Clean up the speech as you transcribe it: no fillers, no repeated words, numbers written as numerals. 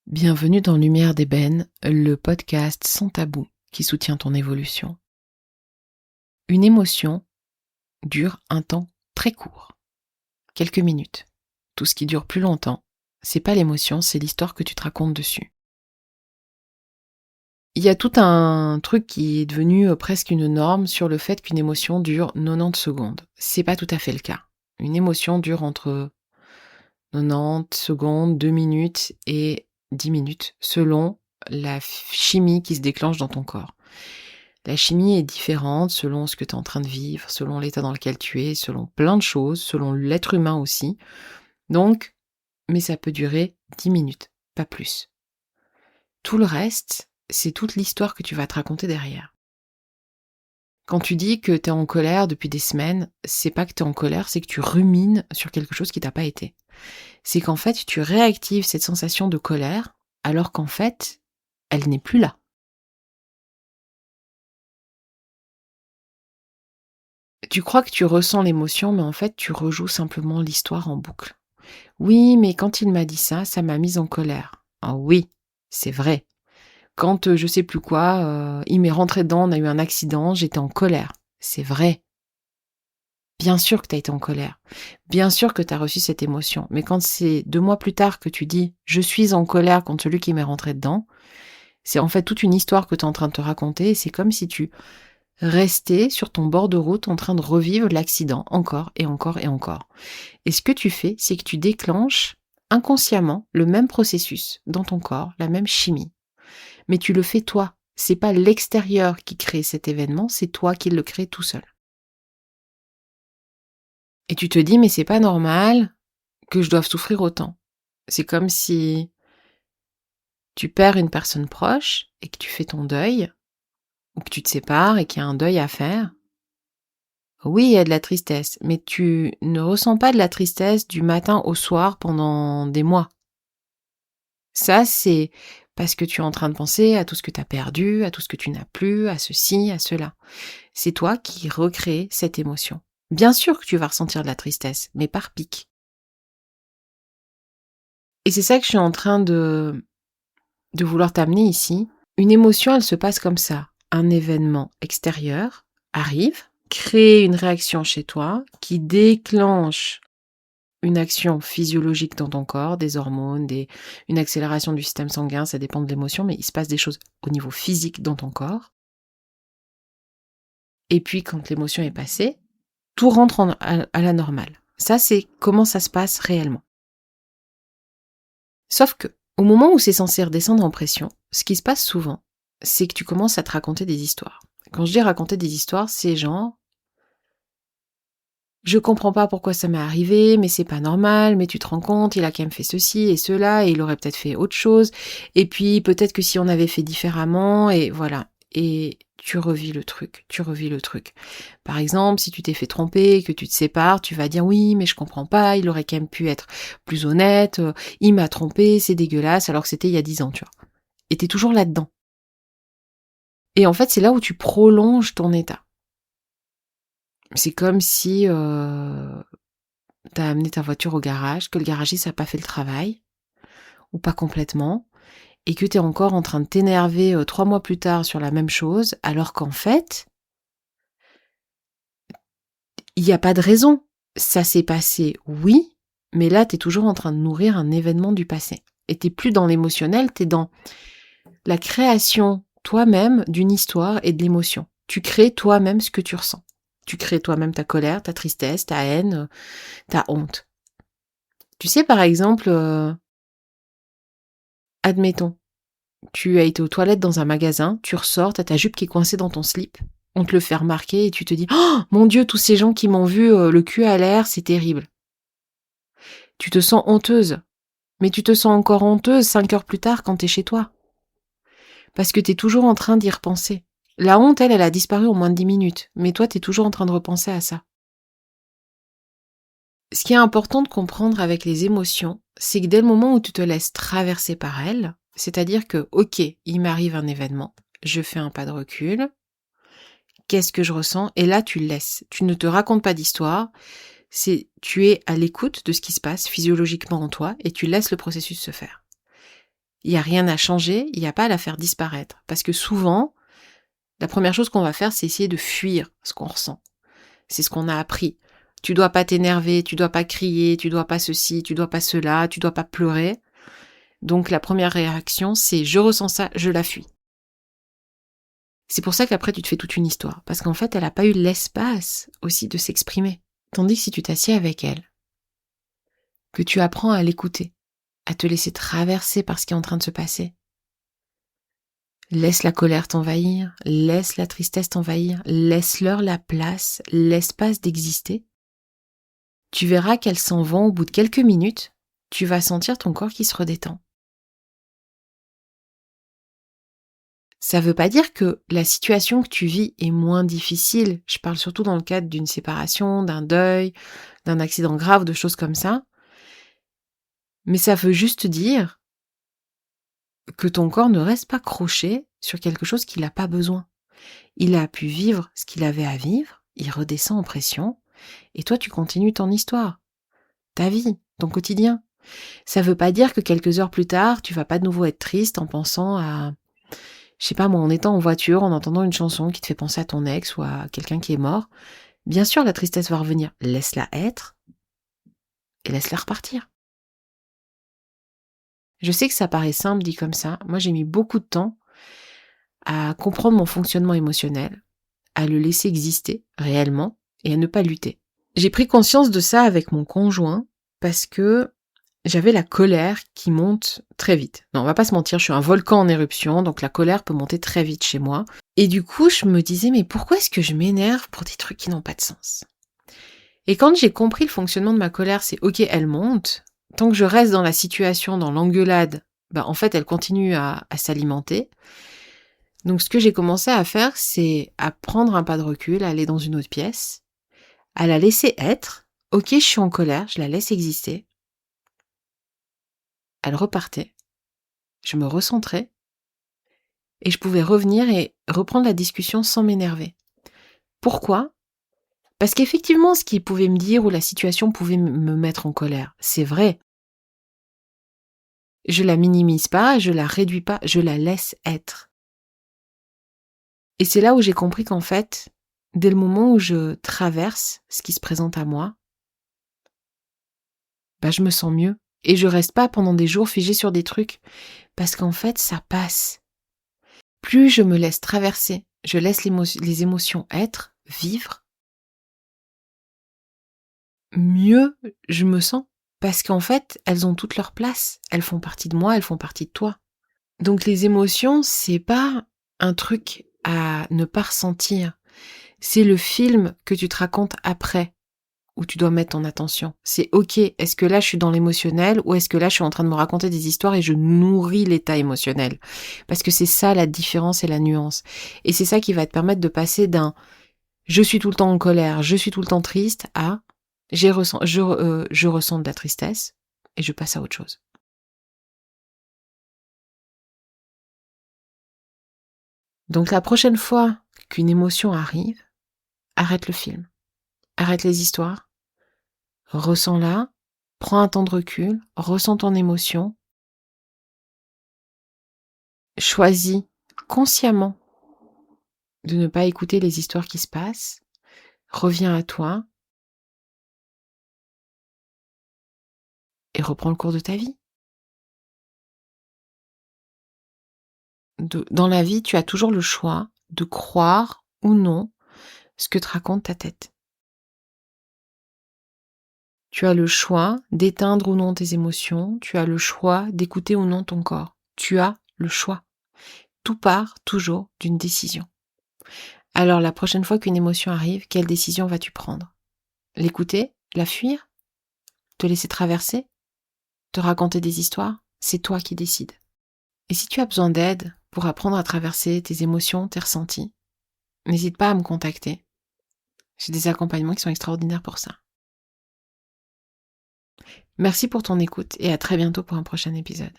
Bienvenue dans Lumière d'Ébène, le podcast sans tabou qui soutient ton évolution. Une émotion dure un temps très court, quelques minutes. Tout ce qui dure plus longtemps, c'est pas l'émotion, c'est l'histoire que tu te racontes dessus. Il y a tout un truc qui est devenu presque une norme sur le fait qu'une émotion dure 90 secondes. C'est pas tout à fait le cas. Une émotion dure entre 90 secondes, 2 minutes et 10 minutes, selon la chimie qui se déclenche dans ton corps. La chimie est différente selon ce que tu es en train de vivre, selon l'état dans lequel tu es, selon plein de choses, selon l'être humain aussi. Donc, mais ça peut durer 10 minutes, pas plus. Tout le reste, c'est toute l'histoire que tu vas te raconter derrière. Quand tu dis que tu es en colère depuis des semaines, c'est pas que tu es en colère, c'est que tu rumines sur quelque chose qui t'a pas été. C'est qu'en fait, tu réactives cette sensation de colère, alors qu'en fait, elle n'est plus là. Tu crois que tu ressens l'émotion, mais en fait, tu rejoues simplement l'histoire en boucle. Oui, mais quand il m'a dit ça, ça m'a mise en colère. Ah oui, c'est vrai. Quand je sais plus quoi, il m'est rentré dedans, on a eu un accident, j'étais en colère. C'est vrai. Bien sûr que tu as été en colère. Bien sûr que tu as reçu cette émotion. Mais quand c'est 2 mois plus tard que tu dis « je suis en colère contre celui qui m'est rentré dedans », c'est en fait toute une histoire que tu es en train de te raconter. Et c'est comme si tu restais sur ton bord de route en train de revivre l'accident encore et encore et encore. Et ce que tu fais, c'est que tu déclenches inconsciemment le même processus dans ton corps, la même chimie. Mais tu le fais toi. C'est pas l'extérieur qui crée cet événement, c'est toi qui le crée tout seul. Et tu te dis, mais c'est pas normal que je doive souffrir autant. C'est comme si tu perds une personne proche et que tu fais ton deuil, ou que tu te sépares et qu'il y a un deuil à faire. Oui, il y a de la tristesse, mais tu ne ressens pas de la tristesse du matin au soir pendant des mois. Ça, c'est parce que tu es en train de penser à tout ce que tu as perdu, à tout ce que tu n'as plus, à ceci, à cela. C'est toi qui recrée cette émotion. Bien sûr que tu vas ressentir de la tristesse, mais par pic. Et c'est ça que je suis en train de vouloir t'amener ici. Une émotion, elle se passe comme ça. Un événement extérieur arrive, crée une réaction chez toi qui déclenche une action physiologique dans ton corps, des hormones, une accélération du système sanguin, ça dépend de l'émotion, mais il se passe des choses au niveau physique dans ton corps. Et puis, quand l'émotion est passée, tout rentre à la normale. Ça, c'est comment ça se passe réellement. Sauf que, au moment où c'est censé redescendre en pression, ce qui se passe souvent, c'est que tu commences à te raconter des histoires. Quand je dis raconter des histoires, c'est genre « je comprends pas pourquoi ça m'est arrivé, mais c'est pas normal, mais tu te rends compte, il a quand même fait ceci et cela, et il aurait peut-être fait autre chose, et puis peut-être que si on avait fait différemment, et voilà. » Et tu revis le truc. Par exemple, si tu t'es fait tromper, que tu te sépares, tu vas dire « oui, mais je comprends pas, il aurait quand même pu être plus honnête, il m'a trompé, c'est dégueulasse, alors que c'était il y a 10 ans, tu vois. » Et t'es toujours là-dedans. Et en fait, c'est là où tu prolonges ton état. C'est comme si t'as amené ta voiture au garage, que le garagiste n'a pas fait le travail, ou pas complètement, et que t'es encore en train de t'énerver 3 mois plus tard sur la même chose, alors qu'en fait, il n'y a pas de raison. Ça s'est passé, oui, mais là, t'es toujours en train de nourrir un événement du passé. Et t'es plus dans l'émotionnel, t'es dans la création toi-même d'une histoire et de l'émotion. Tu crées toi-même ce que tu ressens. Tu crées toi-même ta colère, ta tristesse, ta haine, ta honte. Tu sais, par exemple, admettons, tu as été aux toilettes dans un magasin, tu ressors, t'as ta jupe qui est coincée dans ton slip, on te le fait remarquer et tu te dis « Oh mon Dieu, tous ces gens qui m'ont vu le cul à l'air, c'est terrible. » Tu te sens honteuse, mais tu te sens encore honteuse 5 heures plus tard quand t'es chez toi. Parce que t'es toujours en train d'y repenser. La honte, elle a disparu en moins de 10 minutes, mais toi, t'es toujours en train de repenser à ça. Ce qui est important de comprendre avec les émotions, c'est que dès le moment où tu te laisses traverser par elles, c'est-à-dire que, ok, il m'arrive un événement, je fais un pas de recul, qu'est-ce que je ressens? Et là, tu le laisses. Tu ne te racontes pas d'histoire, tu es à l'écoute de ce qui se passe physiologiquement en toi et tu laisses le processus se faire. Il n'y a rien à changer, il n'y a pas à la faire disparaître. Parce que souvent, la première chose qu'on va faire, c'est essayer de fuir ce qu'on ressent. C'est ce qu'on a appris. Tu dois pas t'énerver, tu dois pas crier, tu dois pas ceci, tu dois pas cela, tu dois pas pleurer. Donc la première réaction, c'est je ressens ça, je la fuis. C'est pour ça qu'après tu te fais toute une histoire. Parce qu'en fait, elle n'a pas eu l'espace aussi de s'exprimer. Tandis que si tu t'assieds avec elle, que tu apprends à l'écouter, à te laisser traverser par ce qui est en train de se passer, laisse la colère t'envahir, laisse la tristesse t'envahir, laisse-leur la place, l'espace d'exister. Tu verras qu'elles s'en vont au bout de quelques minutes, tu vas sentir ton corps qui se redétend. Ça veut pas dire que la situation que tu vis est moins difficile. Je parle surtout dans le cadre d'une séparation, d'un deuil, d'un accident grave, de choses comme ça. Mais ça veut juste dire que ton corps ne reste pas croché sur quelque chose qu'il n'a pas besoin. Il a pu vivre ce qu'il avait à vivre, il redescend en pression, et toi tu continues ton histoire, ta vie, ton quotidien. Ça veut pas dire que quelques heures plus tard, tu vas pas de nouveau être triste en pensant à, je sais pas moi, en étant en voiture, en entendant une chanson qui te fait penser à ton ex ou à quelqu'un qui est mort. Bien sûr, la tristesse va revenir. Laisse-la être et laisse-la repartir. Je sais que ça paraît simple dit comme ça. Moi, j'ai mis beaucoup de temps à comprendre mon fonctionnement émotionnel, à le laisser exister réellement et à ne pas lutter. J'ai pris conscience de ça avec mon conjoint parce que j'avais la colère qui monte très vite. Non, on va pas se mentir, je suis un volcan en éruption, donc la colère peut monter très vite chez moi. Et du coup, je me disais, mais pourquoi est-ce que je m'énerve pour des trucs qui n'ont pas de sens? Et quand j'ai compris le fonctionnement de ma colère, c'est ok, elle monte. Tant que je reste dans la situation, dans l'engueulade, en fait, elle continue à s'alimenter. Donc, ce que j'ai commencé à faire, c'est à prendre un pas de recul, à aller dans une autre pièce, à la laisser être. Ok, je suis en colère, je la laisse exister. Elle repartait. Je me recentrais. Et je pouvais revenir et reprendre la discussion sans m'énerver. Pourquoi ? Parce qu'effectivement, ce qu'il pouvait me dire ou la situation pouvait me mettre en colère. C'est vrai. Je la minimise pas, je la réduis pas, je la laisse être. Et c'est là où j'ai compris qu'en fait, dès le moment où je traverse ce qui se présente à moi, je me sens mieux. Et je reste pas pendant des jours figée sur des trucs. Parce qu'en fait, ça passe. Plus je me laisse traverser, je laisse les émotions être, vivre, mieux je me sens. Parce qu'en fait, elles ont toute leur place. Elles font partie de moi, elles font partie de toi. Donc les émotions, c'est pas un truc à ne pas ressentir. C'est le film que tu te racontes après, où tu dois mettre ton attention. C'est ok, est-ce que là je suis dans l'émotionnel ou est-ce que là je suis en train de me raconter des histoires et je nourris l'état émotionnel? Parce que c'est ça la différence et la nuance. Et c'est ça qui va te permettre de passer d'un je suis tout le temps en colère, je suis tout le temps triste à je ressens de la tristesse et je passe à autre chose. Donc la prochaine fois qu'une émotion arrive, arrête le film, arrête les histoires, ressens-la, prends un temps de recul, ressens ton émotion, choisis consciemment de ne pas écouter les histoires qui se passent, reviens à toi et reprends le cours de ta vie. Dans la vie, tu as toujours le choix de croire ou non ce que te raconte ta tête. Tu as le choix d'éteindre ou non tes émotions, tu as le choix d'écouter ou non ton corps. Tu as le choix. Tout part toujours d'une décision. Alors la prochaine fois qu'une émotion arrive, quelle décision vas-tu prendre? L'écouter? La fuir? Te laisser traverser? Te raconter des histoires? C'est toi qui décides. Et si tu as besoin d'aide pour apprendre à traverser tes émotions, tes ressentis, n'hésite pas à me contacter. J'ai des accompagnements qui sont extraordinaires pour ça. Merci pour ton écoute et à très bientôt pour un prochain épisode.